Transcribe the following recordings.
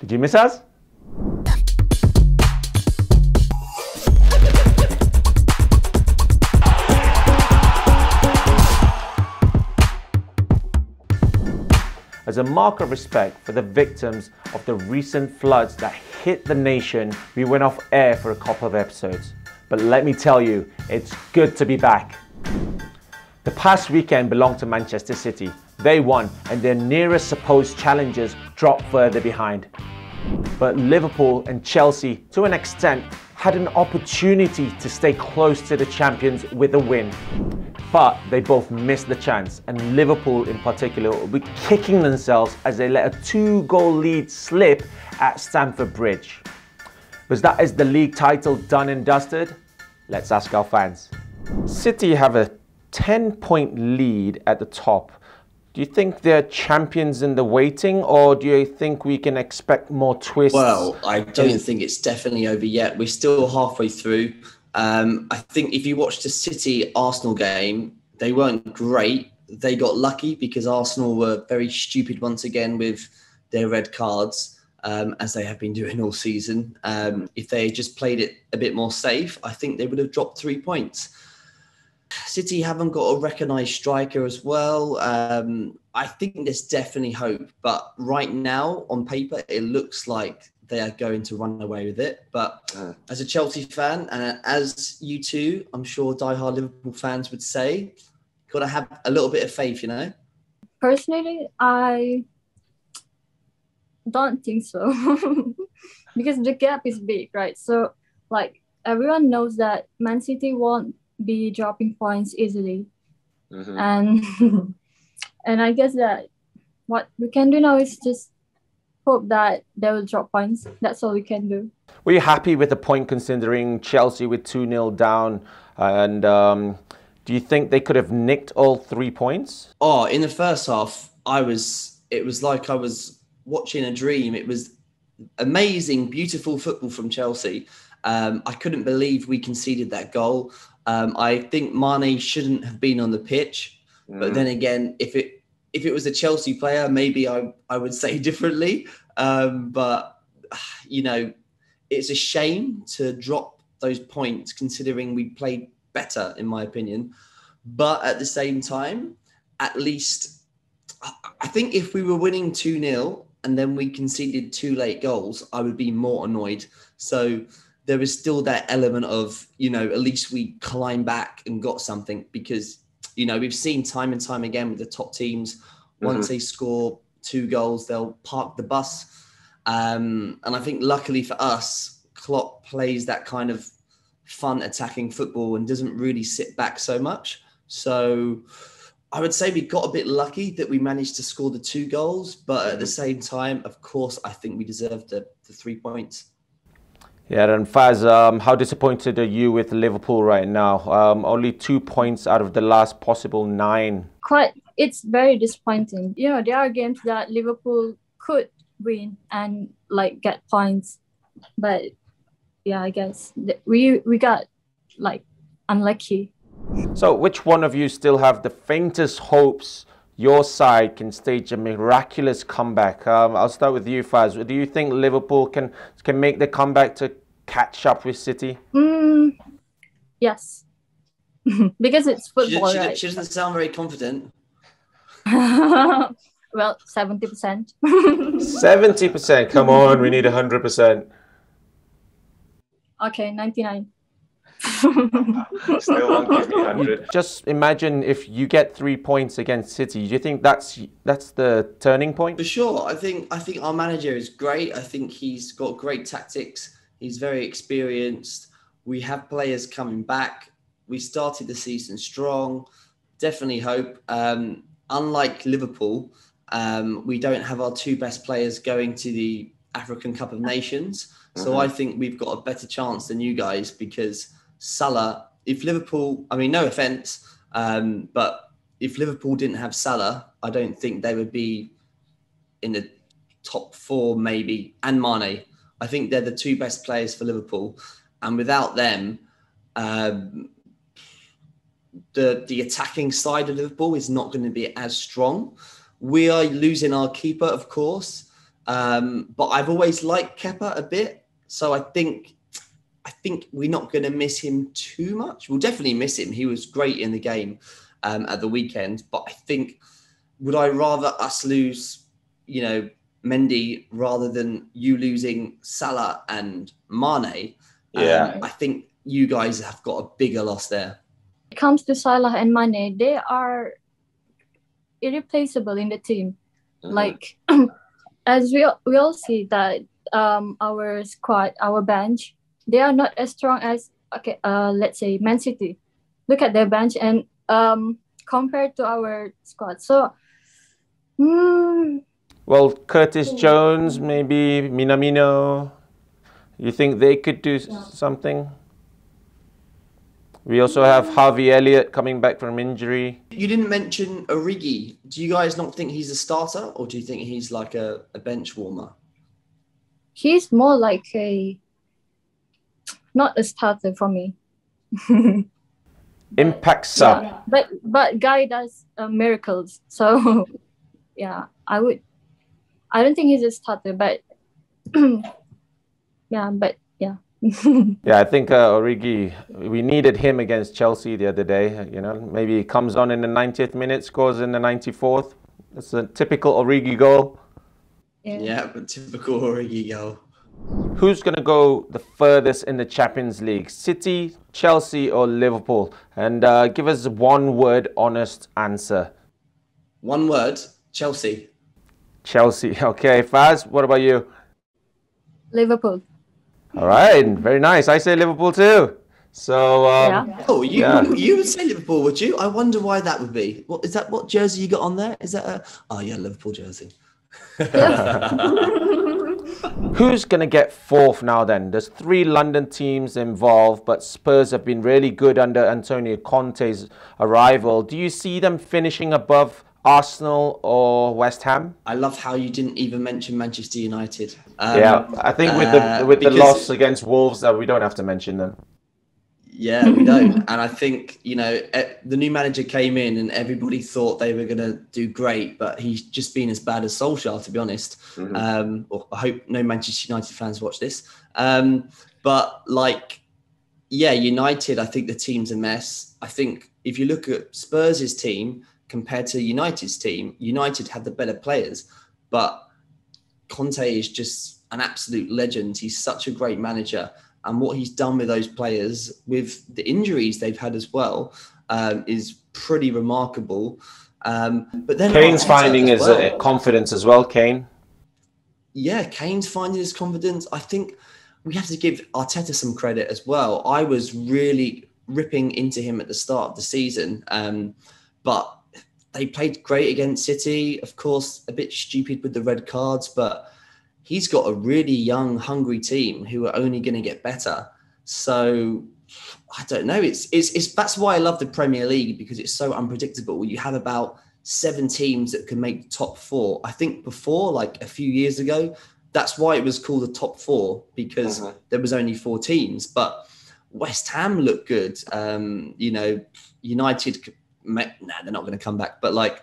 Did you miss us? As a mark of respect for the victims of the recent floods that hit the nation, we went off air for a couple of episodes. But let me tell you, it's good to be back. The past weekend belonged to Manchester City. They won and their nearest supposed challengers dropped further behind. But Liverpool and Chelsea, to an extent, had an opportunity to stay close to the champions with a win. But they both missed the chance, and Liverpool in particular will be kicking themselves as they let a 2-goal lead slip at Stamford Bridge. Was that is the league title done and dusted? Let's ask our fans. City have a 10-point lead at the top. Do you think they're champions in the waiting, or do you think we can expect more twists? Well, I don't think it's definitely over yet. We're still halfway through. I think if you watched the City-Arsenal game, they weren't great. They got lucky because Arsenal were very stupid once again with their red cards, as they have been doing all season. If they just played it a bit more safe, I think they would have dropped 3 points. City haven't got a recognised striker as well. I think there's definitely hope. But right now, on paper, it looks like they are going to run away with it. But as a Chelsea fan, and as you two, I'm sure diehard Liverpool fans would say, got to have a little bit of faith, you know? Personally, I don't think so. Because the gap is big, right? So, like, everyone knows that Man City won't be dropping points easily. And and I guess that what we can do now is just hope that they will drop points. That's all we can do. Were you happy with the point considering Chelsea with 2-0 down? And do you think they could have nicked all 3 points? Oh, in the first half, it was like I was watching a dream. It was amazing, beautiful football from Chelsea. I couldn't believe we conceded that goal. I think Mane shouldn't have been on the pitch. But then again, if it was a Chelsea player, maybe I would say differently. But, you know, it's a shame to drop those points considering we played better, in my opinion. But at the same time, at least, I think if we were winning 2-0 and then we conceded 2 late goals, I would be more annoyed. So there is still that element of, you know, at least we climbed back and got something because, you know, we've seen time and time again with the top teams, once they score 2 goals, they'll park the bus. And I think luckily for us, Klopp plays that kind of fun attacking football and doesn't really sit back so much. So I would say we got a bit lucky that we managed to score the 2 goals. But at the same time, of course, I think we deserved the 3 points. Yeah, and Faz, how disappointed are you with Liverpool right now? Only 2 points out of the last possible 9. It's very disappointing. You know, there are games that Liverpool could win and like get points, but yeah, I guess we got like unlucky. So, which one of you still have the faintest hopes your side can stage a miraculous comeback? I'll start with you, Faz. Do you think Liverpool can make the comeback to catch up with City? Yes. Because it's football, right? She doesn't sound very confident. Well, 70%. 70%? Come on, we need 100%. Okay, 99. Still won't give me 100. Just imagine if you get 3 points against City. Do you think that's the turning point? For sure. I think our manager is great. I think he's got great tactics. He's very experienced. We have players coming back. We started the season strong. Definitely hope. Unlike Liverpool, we don't have our 2 best players going to the African Cup of Nations. So I think we've got a better chance than you guys because Salah, if Liverpool, I mean, no offence, but if Liverpool didn't have Salah, I don't think they would be in the top 4 maybe, and Mane. I think they're the 2 best players for Liverpool. And without them, the attacking side of Liverpool is not going to be as strong. We are losing our keeper, of course. But I've always liked Kepa a bit. So I think we're not going to miss him too much. We'll definitely miss him. He was great in the game at the weekend. But I think, would I rather us lose, Mendy rather than you losing Salah and Mane? Yeah. I think you guys have got a bigger loss there. When it comes to Salah and Mane, they are irreplaceable in the team. Like, as we all see that our squad, our bench, they are not as strong as, let's say, Man City. Look at their bench and compared to our squad. So, well, Curtis Jones, maybe Minamino. You think they could do something? We also have Harvey Elliott coming back from injury. You didn't mention Origi. Do you guys not think he's a starter, or do you think he's like a bench warmer? He's more like not a starter for me. Impact sub. Yeah, but Guy does miracles. So yeah, I don't think he's a starter, but yeah. Yeah, I think Origi, we needed him against Chelsea the other day. Maybe he comes on in the 90th minute, scores in the 94th. That's a typical Origi goal. Yeah, but typical Origi goal. Who's going to go the furthest in the Champions League? City, Chelsea or Liverpool? And give us one word, honest answer. One word, Chelsea. Chelsea. Okay, Faz, what about you? Liverpool. All right, very nice. I say Liverpool too. So, oh, you would say Liverpool, would you? I wonder why that would be. What is that? What jersey you got on there? Is that a? Oh yeah, Liverpool jersey. Who's going to get fourth now then? There's 3 London teams involved, but Spurs have been really good under Antonio Conte's arrival. Do you see them finishing above Arsenal or West Ham? I love how you didn't even mention Manchester United. Yeah, I think with the loss against Wolves, we don't have to mention them. Yeah, we don't. And I think, the new manager came in and everybody thought they were going to do great, but he's just been as bad as Solskjaer, to be honest. Or I hope no Manchester United fans watch this. But United, I think the team's a mess. I think if you look at Spurs' team compared to United's team, United had the better players, but Conte is just an absolute legend. He's such a great manager. And what he's done with those players, with the injuries they've had as well, is pretty remarkable. But then Kane's finding his confidence as well, Kane. Yeah, Kane's finding his confidence. I think we have to give Arteta some credit as well. I was really ripping into him at the start of the season, but they played great against City. Of course, a bit stupid with the red cards, but he's got a really young, hungry team who are only going to get better. So I don't know. It's that's why I love the Premier League, because it's so unpredictable. You have about 7 teams that can make the top 4. I think before, like a few years ago, that's why it was called the top 4, because there was only 4 teams. But West Ham looked good. United, they're not going to come back. But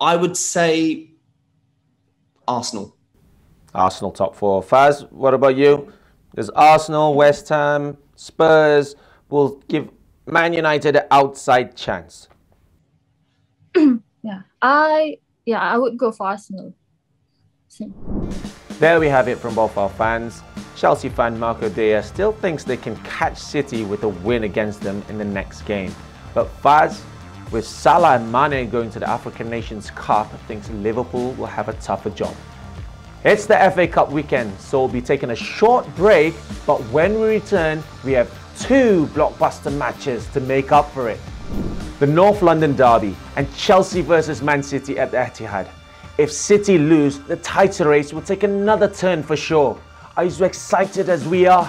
I would say Arsenal. Arsenal top 4. Faz, what about you? There's Arsenal, West Ham, Spurs. Will give Man United an outside chance. I would go for Arsenal. There we have it from both our fans. Chelsea fan Mark O'Dea still thinks they can catch City with a win against them in the next game. But Faz, with Salah and Mane going to the African Nations Cup, thinks Liverpool will have a tougher job. It's the FA Cup weekend, so we'll be taking a short break, but when we return, we have 2 blockbuster matches to make up for it. The North London Derby and Chelsea versus Man City at the Etihad. If City lose, the title race will take another turn for sure. Are you as excited as we are?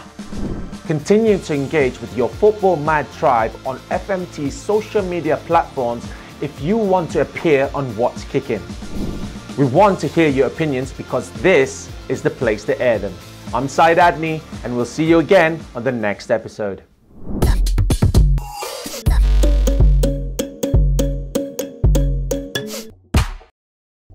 Continue to engage with your Football Mad tribe on FMT's social media platforms if you want to appear on What's Kickin. We want to hear your opinions because this is the place to air them. I'm Syed Adney and we'll see you again on the next episode.